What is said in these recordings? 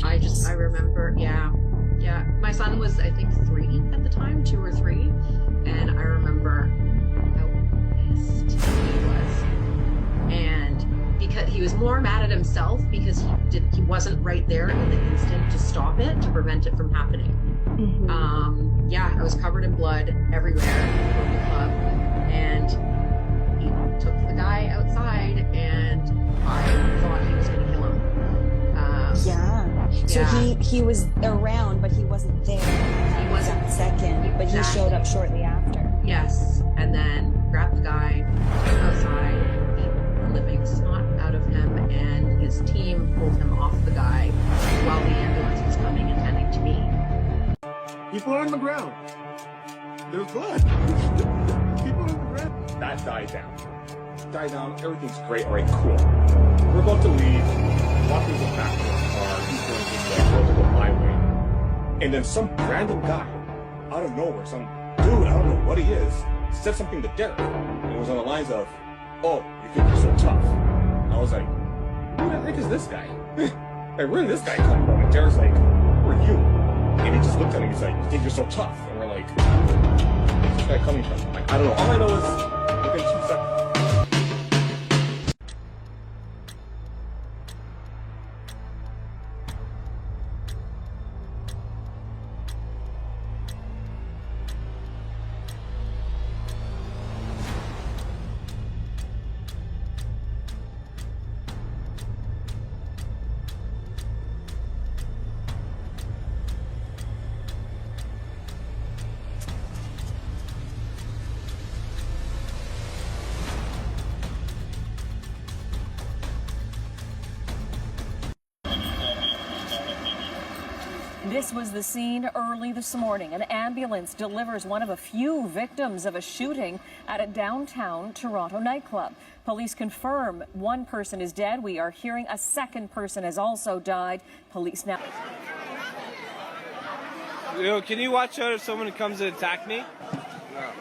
I remember, yeah. My son was, I think, 3 at the time, 2 or 3, and I remember how pissed he was. And because he was more mad at himself because he wasn't right there in the instant to stop it, to prevent it from happening. I was covered in blood everywhere from the club, and he took the guy outside, and I thought he was going to kill him. So he was around, but he wasn't there at that second, but he showed up shortly after. Yes, and then grabbed the guy, took him outside, beat the living snot out of him, and his team pulled him off the guy while the ambulance was coming and tending to me. People are on the ground. There's blood. People are on the ground. That died down. Everything's great. All right, cool. We're about to leave. Walking back to the car. He's going to go my way. And then some random guy, out of nowhere, some dude, I don't know what he is, said something to Derek. And it was on the lines of, "Oh, you think you're so tough." I was like, "Who the heck is this guy?" Like, where did this guy come from? And Derek's like, "Who are you?" And he just looked at him. He's like, "You think you're so tough?" And we're like, "Where's this guy coming from?" I'm like, I don't know. All I know is within 2 seconds. This was the scene early this morning. An ambulance delivers one of a few victims of a shooting at a downtown Toronto nightclub. Police confirm one person is dead. We are hearing a second person has also died. Police now... Yo, can you watch out if someone comes to attack me? No.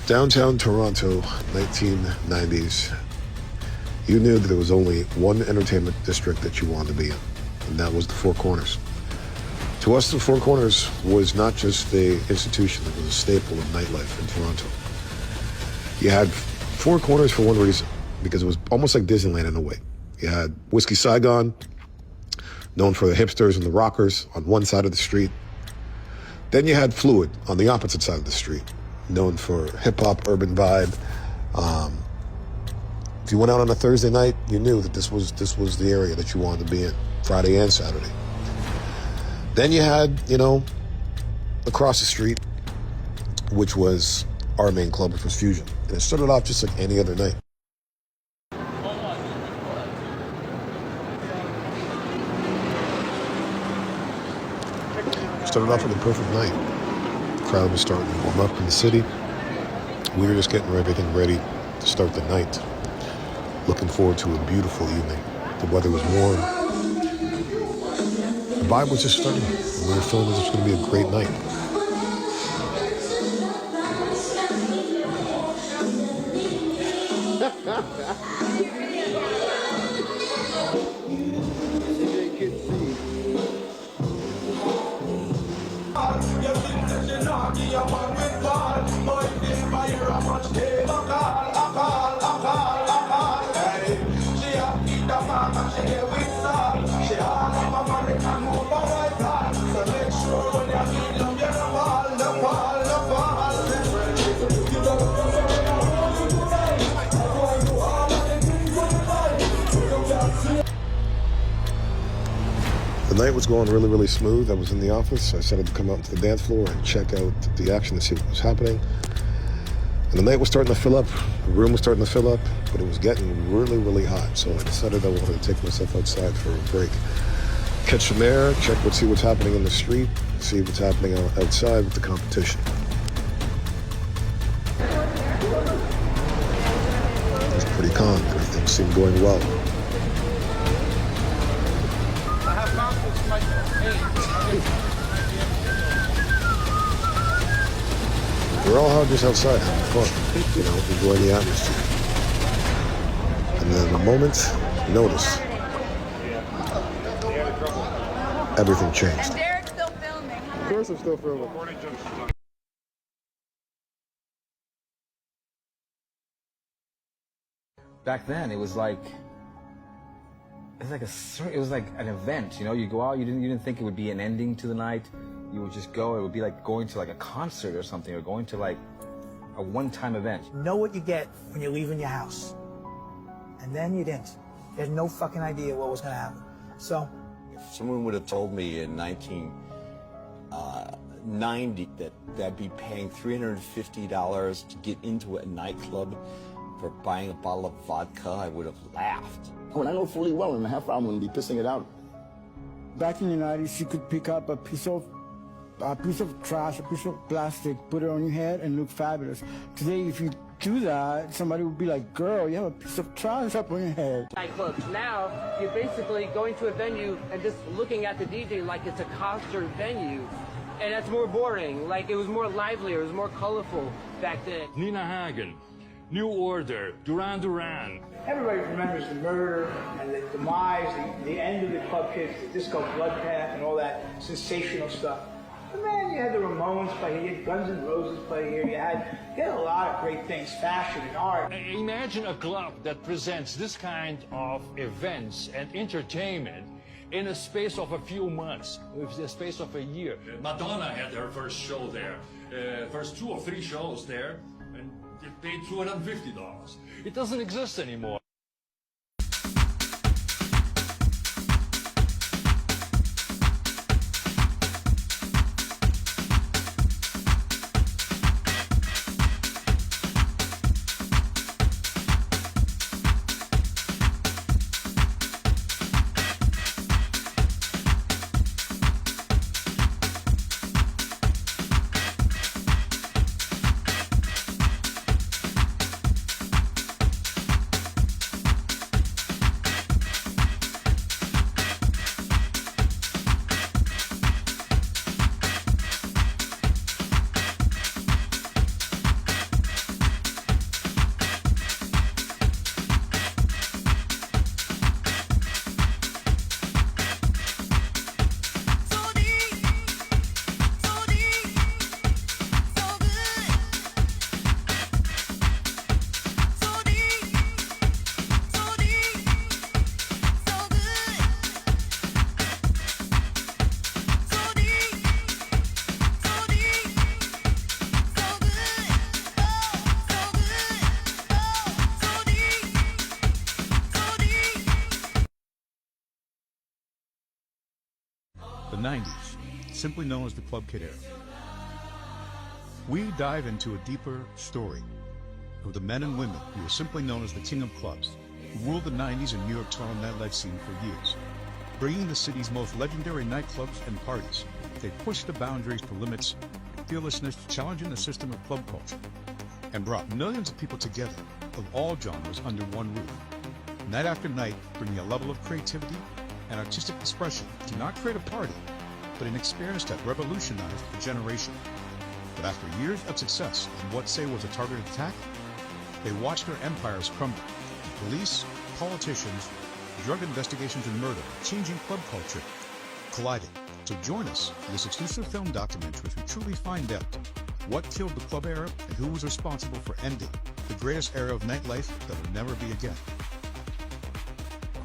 Downtown Toronto, 1990s. You knew that there was only one entertainment district that you wanted to be in, and that was the Four Corners. To us, the Four Corners was not just an institution, it was a staple of nightlife in Toronto. You had Four Corners for one reason, because it was almost like Disneyland in a way. You had Whiskey Saigon, known for the hipsters and the rockers on one side of the street. Then you had Fluid on the opposite side of the street, known for hip-hop, urban vibe. If you went out on a Thursday night, you knew that this was the area that you wanted to be in, Friday and Saturday. Then you had, across the street, which was our main club, which was Fusion. And it started off just like any other night. Started off with a perfect night. The crowd was starting to warm up in the city. We were just getting everything ready to start the night. Looking forward to a beautiful evening. The weather was warm. The vibe was just starting. We were feeling this was going to be a great night. The night was going really, really smooth. I was in the office. I decided to come out to the dance floor and check out the action to see what was happening. And the night was starting to fill up. The room was starting to fill up, but it was getting really, really hot. So I decided I wanted to take myself outside for a break. Catch some air, see what's happening in the street, see what's happening outside with the competition. It was pretty calm. Everything seemed going well. We're all just outside having fun, enjoying the atmosphere. The And then the moment you notice, everything changed. Derek's still filming. Of course I'm still filming. Back then, it was like an event. You know, you go out, you didn't think it would be an ending to the night. You would just go. It would be like going to like a concert or something, or going to like a one-time event. Know what you get when you're leaving your house, and then you didn't. You had no fucking idea what was gonna happen. So, if someone would have told me in 1990 that I'd be paying $350 to get into a nightclub for buying a bottle of vodka, I would have laughed. When I know fully well in a half hour I'm going to be pissing it out. Back in the 90s, you could pick up a piece of trash, a piece of plastic, put it on your head and look fabulous. Today, if you do that, somebody would be like, girl, you have a piece of trash up on your head. Nightclubs. Now, you're basically going to a venue and just looking at the DJ like it's a concert venue. And that's more boring. Like, it was more lively, it was more colorful back then. Nina Hagen, New Order, Duran Duran. everybody remembers the murder and the demise, the end of the club kids, the disco Bloodbath and all that sensational stuff. But man, you had the Ramones play here, you had Guns N' Roses play here, you had a lot of great things, fashion and art. Imagine a club that presents this kind of events and entertainment in a space of a few months, in a space of a year. Madonna had her first show there, first 2 or 3 shows there, and they paid $250. It doesn't exist anymore. The 90s, simply known as the Club Kid era. We dive into a deeper story of the men and women who were simply known as the King of Clubs, who ruled the 90s and New York Toronto nightlife scene for years. Bringing the city's most legendary nightclubs and parties, they pushed the boundaries to limits, fearlessness, challenging the system of club culture, and brought millions of people together of all genres under one roof. Night after night, bringing a level of creativity and artistic expression to not create a party, but an experience that revolutionized a generation. But after years of success in what say was a targeted attack, they watched their empires crumble. Police, politicians, drug investigations and murder, changing club culture, collided. So join us in this exclusive film documentary as we truly find out what killed the club era and who was responsible for ending the greatest era of nightlife that will never be again.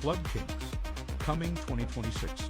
Club Kings, coming 2026.